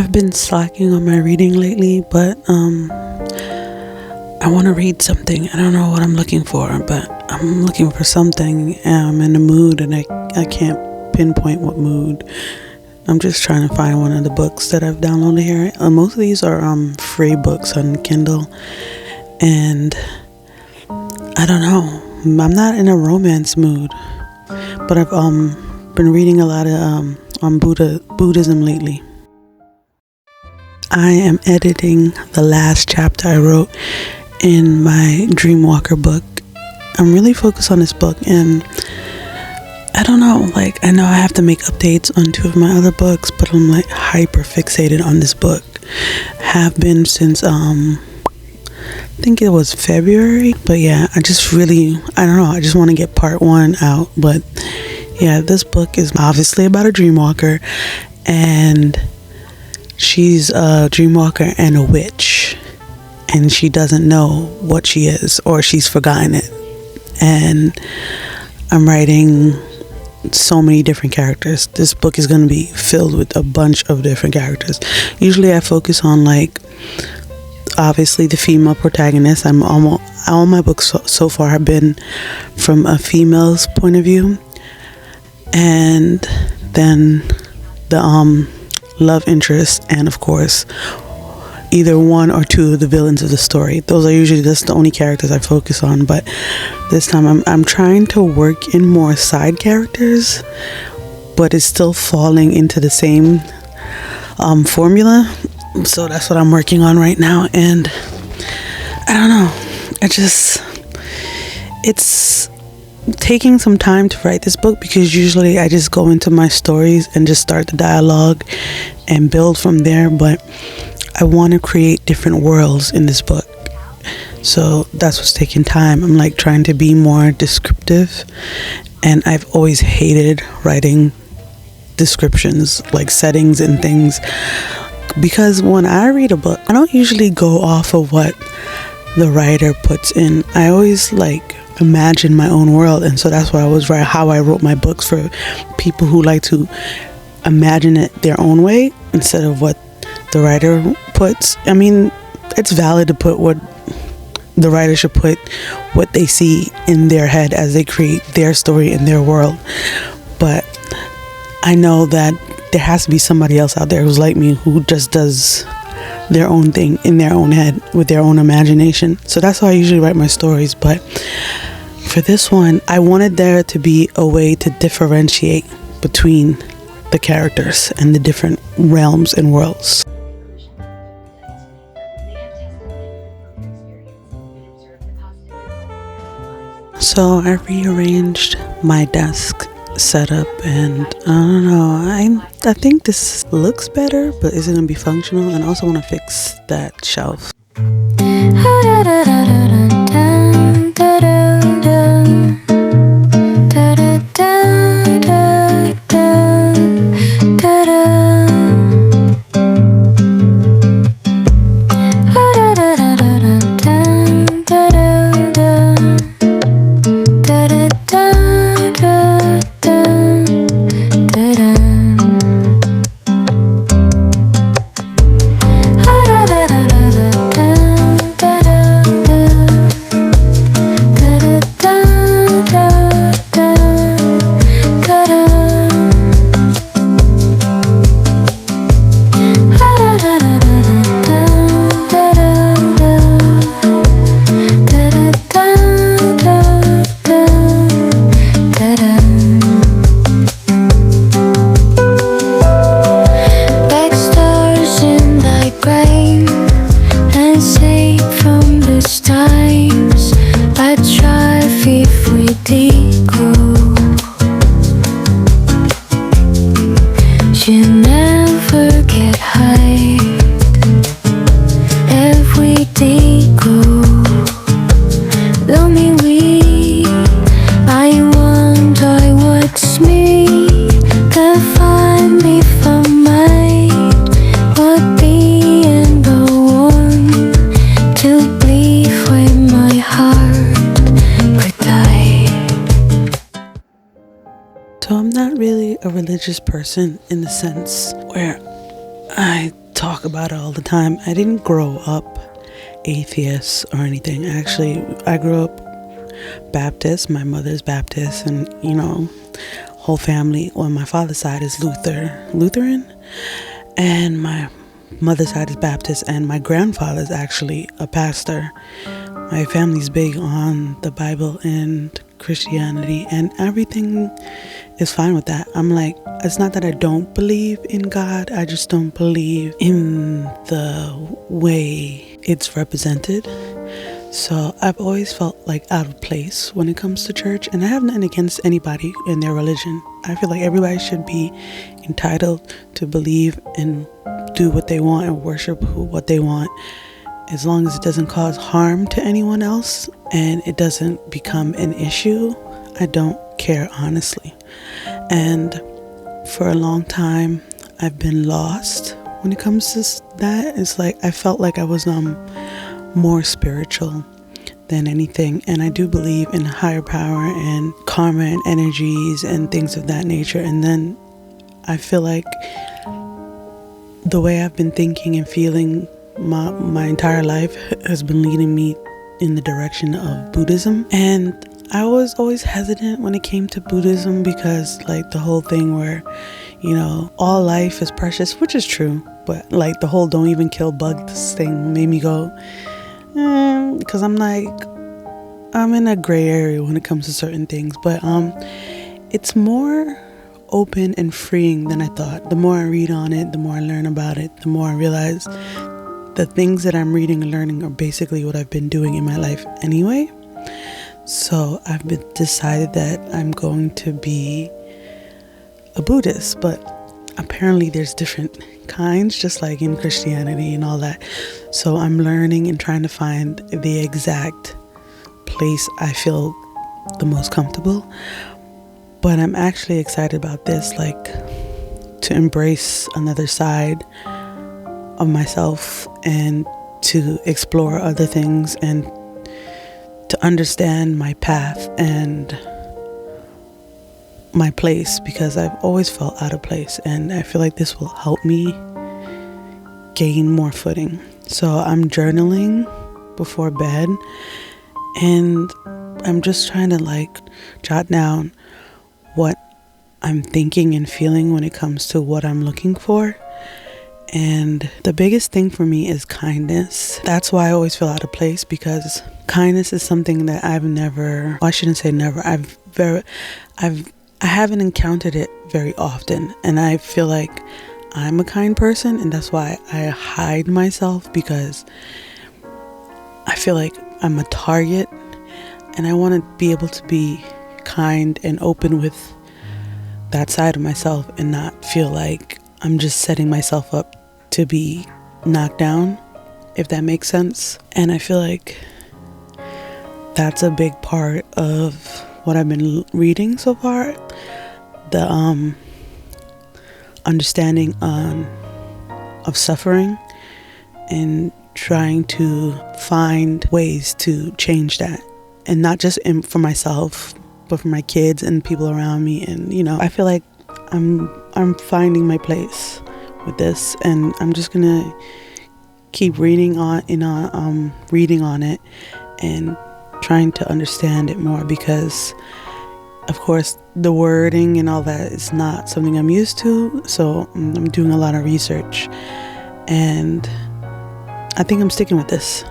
I've been slacking on my reading lately, but I want to read something. I don't know what I'm looking for, but I'm looking for something. I'm in the mood, and I can't pinpoint what mood. I'm just trying to find one of the books that I've downloaded here. Most of these are free books on Kindle, and I don't know. I'm not in a romance mood, but I've been reading a lot of on Buddhism lately. I am editing the last chapter I wrote in my Dreamwalker book. I'm really focused on this book, and I don't know, like, I know I have to make updates on 2 of my other books, but I'm like hyper fixated on this book. Have been since I think it was February, but yeah, I just want to get part 1 out. But yeah, this book is obviously about a dreamwalker, and she's a dreamwalker and a witch, and she doesn't know what she is, or she's forgotten it. And I'm writing so many different characters. This book is going to be filled with a bunch of different characters. Usually I focus on, like, obviously the female protagonist. All my books so far have been from a female's point of view, and then the love interest, and of course either 1 or 2 of the villains of the story. Those are usually just the only characters I focus on, but this time I'm trying to work in more side characters, but it's still falling into the same formula. So that's what I'm working on right now, and I don't know, it's taking some time to write this book, because usually I just go into my stories and just start the dialogue and build from there, but I want to create different worlds in this book, so that's what's taking time. I'm like trying to be more descriptive, and I've always hated writing descriptions, like settings and things, because when I read a book, I don't usually go off of what the writer puts in. I always like imagine my own world, and so that's why how I wrote my books, for people who like to imagine it their own way instead of what the writer puts. I mean, it's valid to put what the writer should put, what they see in their head as they create their story in their world, but I know that there has to be somebody else out there who's like me, who just does their own thing in their own head with their own imagination. So that's how I usually write my stories. But for this one, I wanted there to be a way to differentiate between the characters and the different realms and worlds. So I rearranged my desk setup, and I don't know, I think this looks better, but is it gonna be functional? And I also want to fix that shelf. So I'm not really a religious person in the sense where I talk about it all the time. I didn't grow up atheist or anything. Actually, I grew up Baptist. My mother's Baptist, and whole family on my father's side is Lutheran, and my mother's side is Baptist, and my grandfather's actually a pastor. My family's big on the Bible and Christianity, and everything is fine with that. I'm like, it's not that I don't believe in God, I just don't believe in the way it's represented. So I've always felt like out of place when it comes to church, and I have nothing against anybody in their religion. I feel like everybody should be entitled to believe and do what they want and worship what they want, as long as it doesn't cause harm to anyone else and it doesn't become an issue. I don't care, honestly. And for a long time I've been lost when it comes to that. It's like I felt like I was more spiritual than anything, and I do believe in higher power and karma and energies and things of that nature. And then I feel like the way I've been thinking and feeling my entire life has been leading me in the direction of Buddhism. And I was always hesitant when it came to Buddhism, because like the whole thing where all life is precious, which is true, but like the whole don't even kill bugs thing made me go because I'm in a gray area when it comes to certain things. But it's more open and freeing than I thought. The more I read on it, the more I learn about it, the more I realize the things that I'm reading and learning are basically what I've been doing in my life anyway. So I've decided that I'm going to be a Buddhist, but apparently there's different kinds, just like in Christianity and all that. So I'm learning and trying to find the exact place I feel the most comfortable. But I'm actually excited about this, like to embrace another side of myself and to explore other things and to understand my path and my place, because I've always felt out of place, and I feel like this will help me gain more footing. So I'm journaling before bed, and I'm just trying to like jot down what I'm thinking and feeling when it comes to what I'm looking for. And the biggest thing for me is kindness. That's why I always feel out of place, because kindness is something that I haven't encountered it very often. And I feel like I'm a kind person, and that's why I hide myself, because I feel like I'm a target, and I want to be able to be kind and open with that side of myself and not feel like I'm just setting myself up to be knocked down, if that makes sense. And I feel like that's a big part of what I've been reading so far, the understanding of suffering and trying to find ways to change that, and not just for myself but for my kids and people around me. And I feel like I'm finding my place with this, and I'm just gonna keep reading on it and trying to understand it more, because of course the wording and all that is not something I'm used to. So I'm doing a lot of research, and I think I'm sticking with this.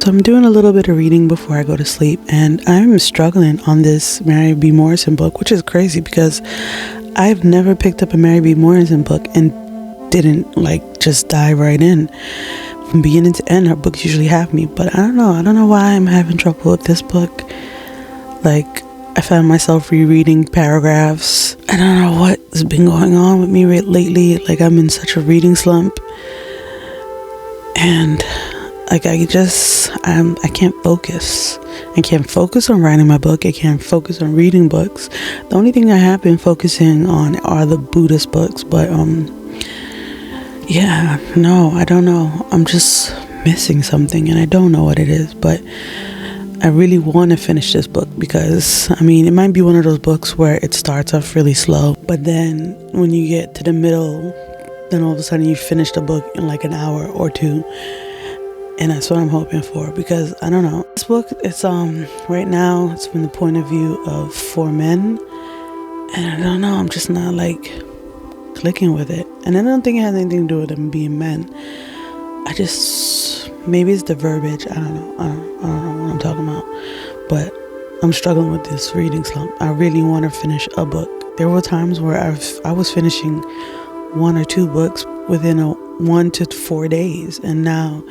So I'm doing a little bit of reading before I go to sleep, and I'm struggling on this Mary B. Morrison book, which is crazy because I've never picked up a Mary B. Morrison book and didn't just dive right in. From beginning to end, her books usually have me, but I don't know why I'm having trouble with this book. I found myself rereading paragraphs. I don't know what has been going on with me lately. I'm in such a reading slump, and I can't focus. I can't focus on writing my book. I can't focus on reading books. The only thing I have been focusing on are the Buddhist books. But yeah, no, I don't know. I'm just missing something and I don't know what it is, but I really want to finish this book because, I mean, it might be one of those books where it starts off really slow, but then when you get to the middle, then all of a sudden you finish the book in like an hour or two. And that's what I'm hoping for, because I don't know. This book, it's right now it's from the point of view of 4 men, and I don't know, I'm just not like clicking with it. And I don't think it has anything to do with them being men. I just, maybe it's the verbiage. I don't know. I don't know what I'm talking about. But I'm struggling with this reading slump. I really want to finish a book. There were times where I was finishing 1 or 2 books within 1 to 4 days, and now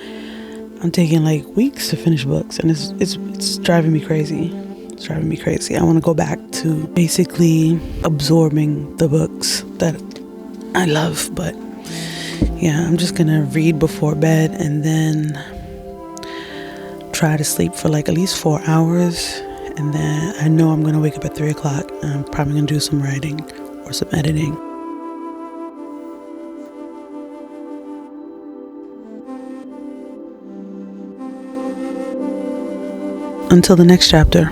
I'm taking like weeks to finish books, and it's driving me crazy. It's driving me crazy. I want to go back to basically absorbing the books that I love, but yeah, I'm just gonna read before bed and then try to sleep for like at least 4 hours, and then I know I'm gonna wake up at 3 o'clock and I'm probably gonna do some writing or some editing. Until the next chapter.